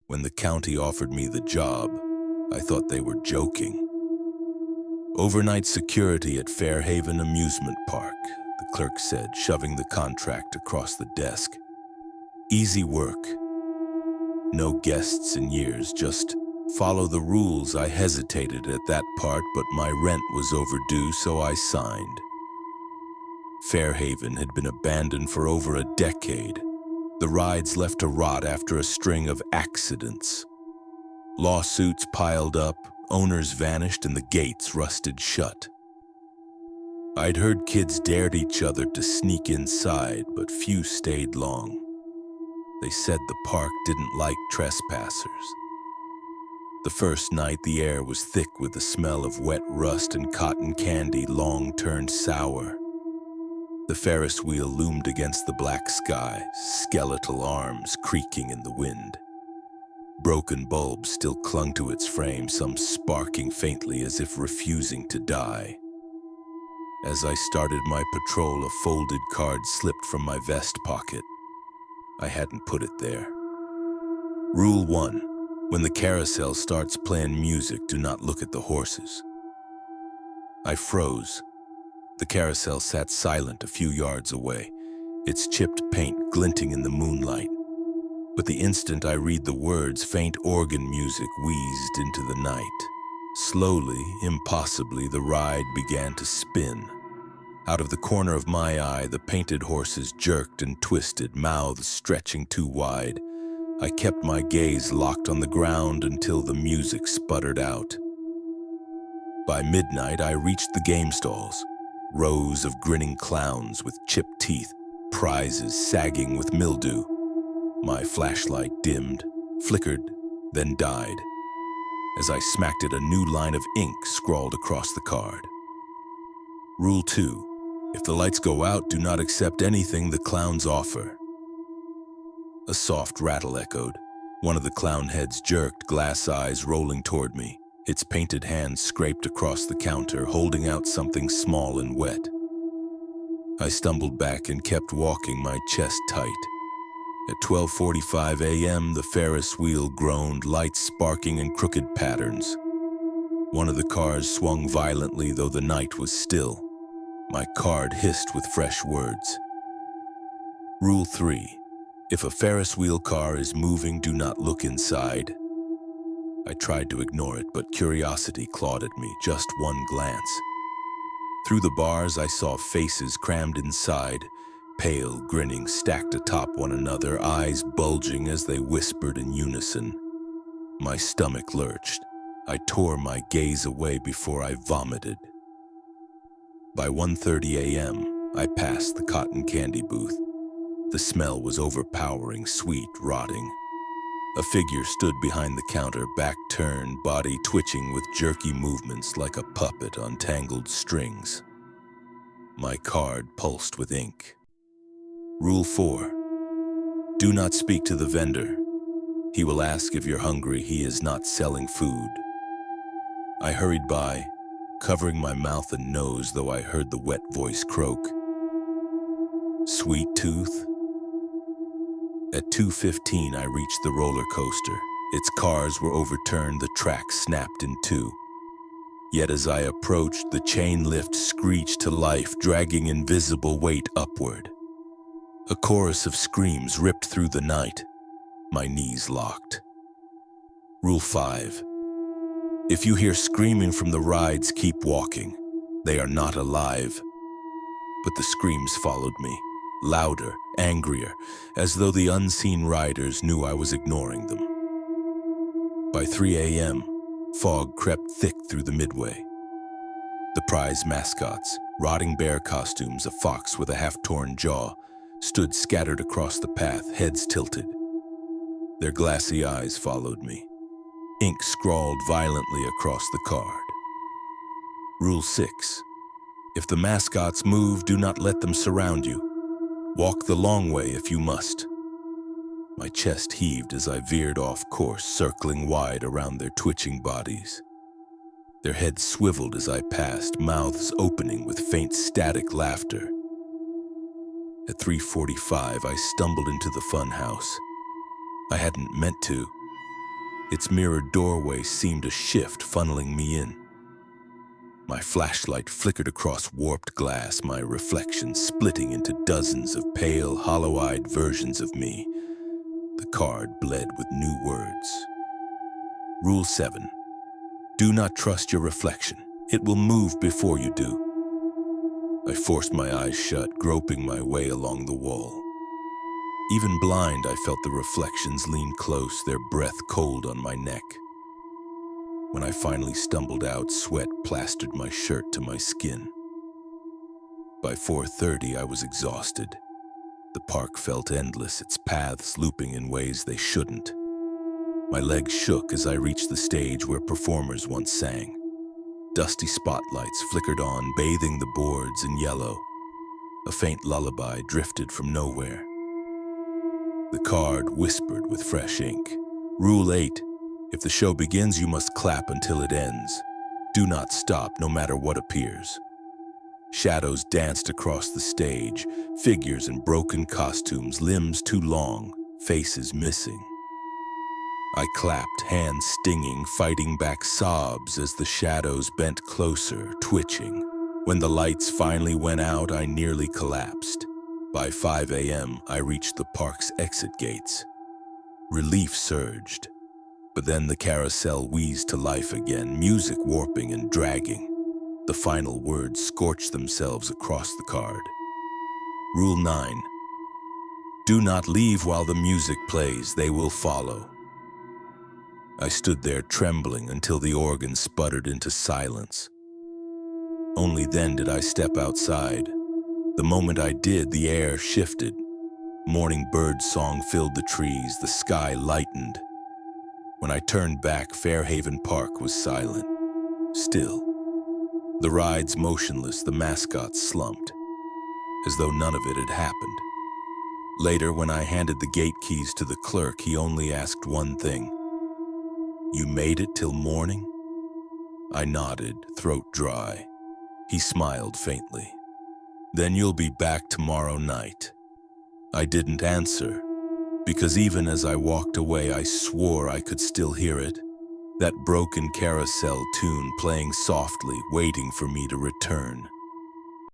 When the county offered me the job, I thought they were joking. Overnight security at Fairhaven Amusement Park, the clerk said, shoving the contract across the desk. Easy work. No guests in years, just follow the rules. I hesitated at that part, but my rent was overdue, so I signed. Fairhaven had been abandoned for over a decade. The rides left to rot after a string of accidents. Lawsuits piled up, owners vanished, and the gates rusted shut. I'd heard kids dared each other to sneak inside, but few stayed long. They said the park didn't like trespassers. The first night, the air was thick with the smell of wet rust and cotton candy long turned sour. The Ferris wheel loomed against the black sky, skeletal arms creaking in the wind. Broken bulbs still clung to its frame, some sparking faintly as if refusing to die. As I started my patrol, a folded card slipped from my vest pocket. I hadn't put it there. Rule 1. When the carousel starts playing music, do not look at the horses. I froze. The carousel sat silent a few yards away, its chipped paint glinting in the moonlight. But the instant I read the words, faint organ music wheezed into the night. Slowly, impossibly, the ride began to spin. Out of the corner of my eye, the painted horses jerked and twisted, mouths stretching too wide. I kept my gaze locked on the ground until the music sputtered out. By midnight, I reached the game stalls. Rows of grinning clowns with chipped teeth, prizes sagging with mildew. My flashlight dimmed, flickered, then died. As I smacked it, a new line of ink scrawled across the card. Rule 2. If the lights go out, do not accept anything the clowns offer. A soft rattle echoed. One of the clown heads jerked, glass eyes rolling toward me. Its painted hands scraped across the counter, holding out something small and wet. I stumbled back and kept walking, my chest tight. At 12:45 a.m., the Ferris wheel groaned, lights sparking in crooked patterns. One of the cars swung violently, though the night was still. My card hissed with fresh words. Rule 3. If a Ferris wheel car is moving, do not look inside. I tried to ignore it, but curiosity clawed at me, just one glance. Through the bars, I saw faces crammed inside, pale, grinning, stacked atop one another, eyes bulging as they whispered in unison. My stomach lurched. I tore my gaze away before I vomited. By 1:30 a.m., I passed the cotton candy booth. The smell was overpowering, sweet, rotting. A figure stood behind the counter, back turned, body twitching with jerky movements like a puppet on tangled strings. My card pulsed with ink. Rule 4. Do not speak to the vendor. He will ask if you're hungry. He is not selling food. I hurried by, covering my mouth and nose, though I heard the wet voice croak. Sweet tooth? At 2:15, I reached the roller coaster. Its cars were overturned, the track snapped in two. Yet as I approached, the chain lift screeched to life, dragging invisible weight upward. A chorus of screams ripped through the night. My knees locked. Rule 5. If you hear screaming from the rides, keep walking. They are not alive. But the screams followed me. Louder, angrier, as though the unseen riders knew I was ignoring them. By 3 a.m., fog crept thick through the midway. The prize mascots, rotting bear costumes, a fox with a half-torn jaw, stood scattered across the path, heads tilted. Their glassy eyes followed me. Ink scrawled violently across the card. Rule 6. If the mascots move, do not let them surround you. Walk the long way if you must. My chest heaved as I veered off course, circling wide around their twitching bodies. Their heads swiveled as I passed, mouths opening with faint static laughter. At 3:45, I stumbled into the fun house. I hadn't meant to. Its mirrored doorway seemed to shift, funneling me in. My flashlight flickered across warped glass, my reflection splitting into dozens of pale, hollow-eyed versions of me. The card bled with new words. Rule 7. Do not trust your reflection. It will move before you do. I forced my eyes shut, groping my way along the wall. Even blind, I felt the reflections lean close, their breath cold on my neck. When I finally stumbled out, sweat plastered my shirt to my skin. By 4:30, I was exhausted. The park felt endless, its paths looping in ways they shouldn't. My legs shook as I reached the stage where performers once sang. Dusty spotlights flickered on, bathing the boards in yellow. A faint lullaby drifted from nowhere. The card whispered with fresh ink. Rule 8. If the show begins, you must clap until it ends. Do not stop, no matter what appears. Shadows danced across the stage, figures in broken costumes, limbs too long, faces missing. I clapped, hands stinging, fighting back sobs as the shadows bent closer, twitching. When the lights finally went out, I nearly collapsed. By 5 a.m., I reached the park's exit gates. Relief surged. But then the carousel wheezed to life again, music warping and dragging. The final words scorched themselves across the card. Rule 9. Do not leave while the music plays, they will follow. I stood there trembling until the organ sputtered into silence. Only then did I step outside. The moment I did, the air shifted. Morning bird song filled the trees, the sky lightened. When I turned back, Fairhaven Park was silent, still. The rides motionless, the mascots slumped, as though none of it had happened. Later, when I handed the gate keys to the clerk, he only asked one thing. You made it till morning? I nodded, throat dry. He smiled faintly. Then you'll be back tomorrow night. I didn't answer, because even as I walked away, I swore I could still hear it. That broken carousel tune playing softly, waiting for me to return.